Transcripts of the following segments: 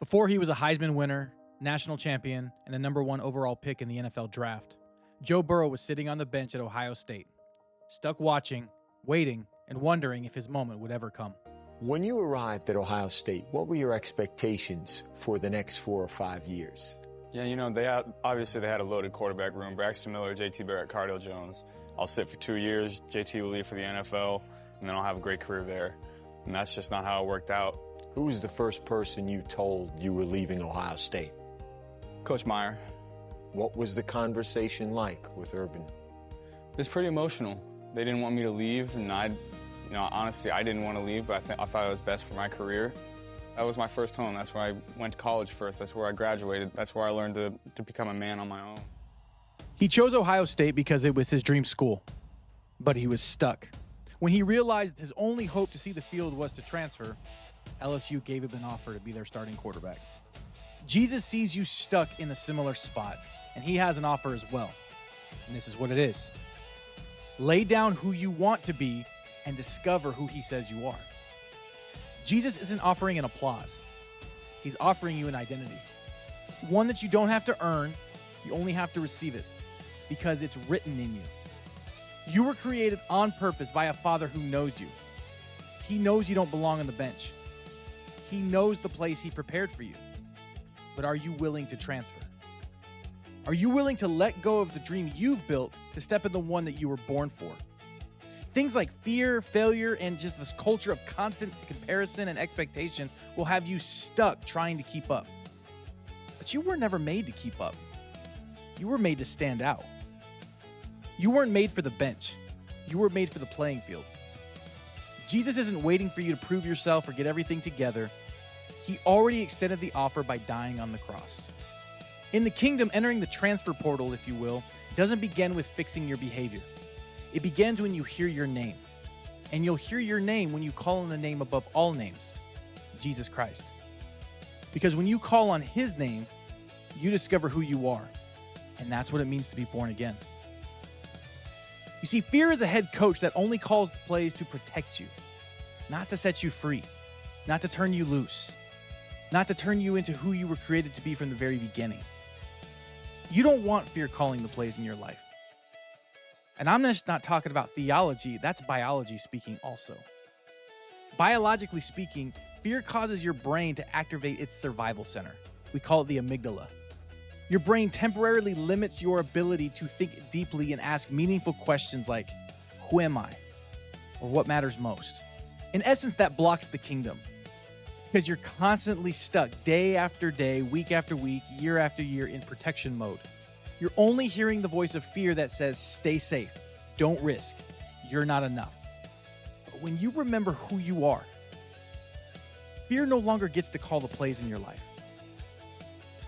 Before he was a Heisman winner, national champion, and the #1 overall pick in the NFL draft, Joe Burrow was sitting on the bench at Ohio State, stuck watching, waiting, and wondering if his moment would ever come. When you arrived at Ohio State, what were your expectations for the next 4 or 5 years? Yeah, they had a loaded quarterback room. Braxton Miller, JT Barrett, Cardale Jones. I'll sit for 2 years. JT will leave for the NFL, and then I'll have a great career there. And that's just not how it worked out. Who was the first person you told you were leaving Ohio State? Coach Meyer. What was the conversation like with Urban? It was pretty emotional. They didn't want me to leave, and honestly, I didn't want to leave, but I thought it was best for my career. That was my first home. That's where I went to college first. That's where I graduated. That's where I learned to become a man on my own. He chose Ohio State because it was his dream school, but he was stuck. When he realized his only hope to see the field was to transfer, LSU gave him an offer to be their starting quarterback. Jesus sees you stuck in a similar spot, and he has an offer as well. And this is what it is. Lay down who you want to be and discover who he says you are. Jesus isn't offering an applause. He's offering you an identity. One that you don't have to earn, you only have to receive it because it's written in you. You were created on purpose by a Father who knows you. He knows you don't belong on the bench. He knows the place he prepared for you. But are you willing to transfer? Are you willing to let go of the dream you've built to step in the one that you were born for? Things like fear, failure, and just this culture of constant comparison and expectation will have you stuck trying to keep up. But you were never made to keep up. You were made to stand out. You weren't made for the bench. You were made for the playing field. Jesus isn't waiting for you to prove yourself or get everything together. He already extended the offer by dying on the cross. In the kingdom, entering the transfer portal, if you will, doesn't begin with fixing your behavior. It begins when you hear your name. And you'll hear your name when you call on the name above all names, Jesus Christ. Because when you call on his name, you discover who you are. And that's what it means to be born again. You see, fear is a head coach that only calls the plays to protect you, not to set you free, not to turn you loose, not to turn you into who you were created to be from the very beginning. You don't want fear calling the plays in your life. And I'm just not talking about theology, that's biology speaking also. Biologically speaking, fear causes your brain to activate its survival center. We call it the amygdala. Your brain temporarily limits your ability to think deeply and ask meaningful questions like, who am I? Or what matters most? In essence, that blocks the kingdom because you're constantly stuck day after day, week after week, year after year in protection mode. You're only hearing the voice of fear that says, stay safe, don't risk, you're not enough. But when you remember who you are, fear no longer gets to call the plays in your life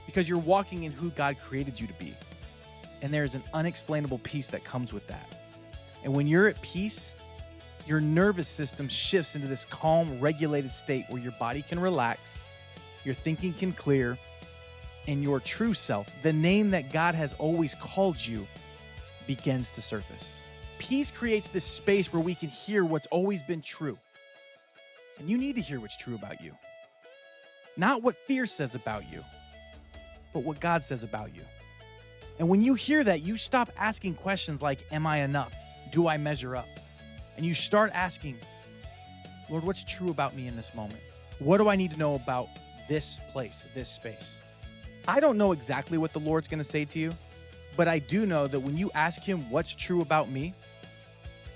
because you're walking in who God created you to be. And there's an unexplainable peace that comes with that. And when you're at peace, your nervous system shifts into this calm, regulated state where your body can relax, your thinking can clear, and your true self, the name that God has always called you, begins to surface. Peace creates this space where we can hear what's always been true. And you need to hear what's true about you. Not what fear says about you, but what God says about you. And when you hear that, you stop asking questions like, am I enough? Do I measure up? And you start asking, Lord, what's true about me in this moment? What do I need to know about this place, this space? I don't know exactly what the Lord's going to say to you, but I do know that when you ask him what's true about me,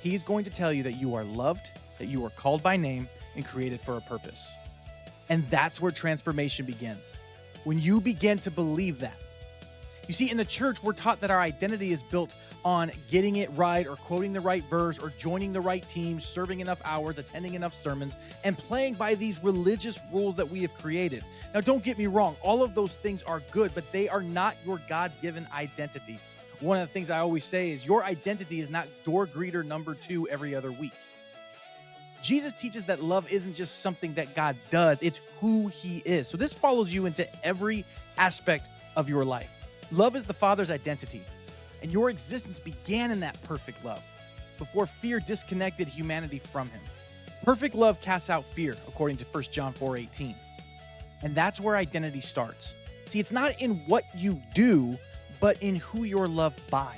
he's going to tell you that you are loved, that you are called by name, and created for a purpose. And that's where transformation begins. When you begin to believe that. You see, in the church, we're taught that our identity is built on getting it right or quoting the right verse or joining the right team, serving enough hours, attending enough sermons, and playing by these religious rules that we have created. Now, don't get me wrong. All of those things are good, but they are not your God-given identity. One of the things I always say is your identity is not door greeter number 2 every other week. Jesus teaches that love isn't just something that God does, it's who he is. So this follows you into every aspect of your life. Love is the Father's identity, and your existence began in that perfect love before fear disconnected humanity from him. Perfect love casts out fear, according to 1 John 4:18. And that's where identity starts. See, it's not in what you do, but in who you're loved by.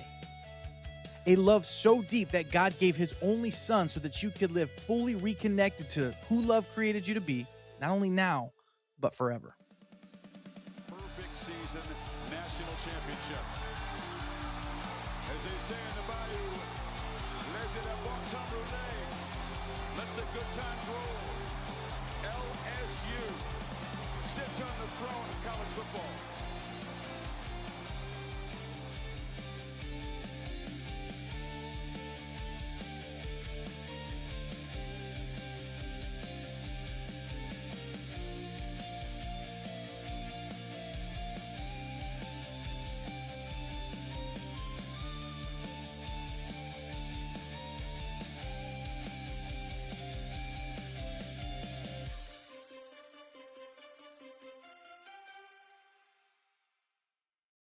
A love so deep that God gave his only son so that you could live fully reconnected to who love created you to be, not only now, but forever. Perfect season, national championship. As they say in the bayou, laissez la bonne temps rouler. Let the good times roll. LSU sits on the throne of college football.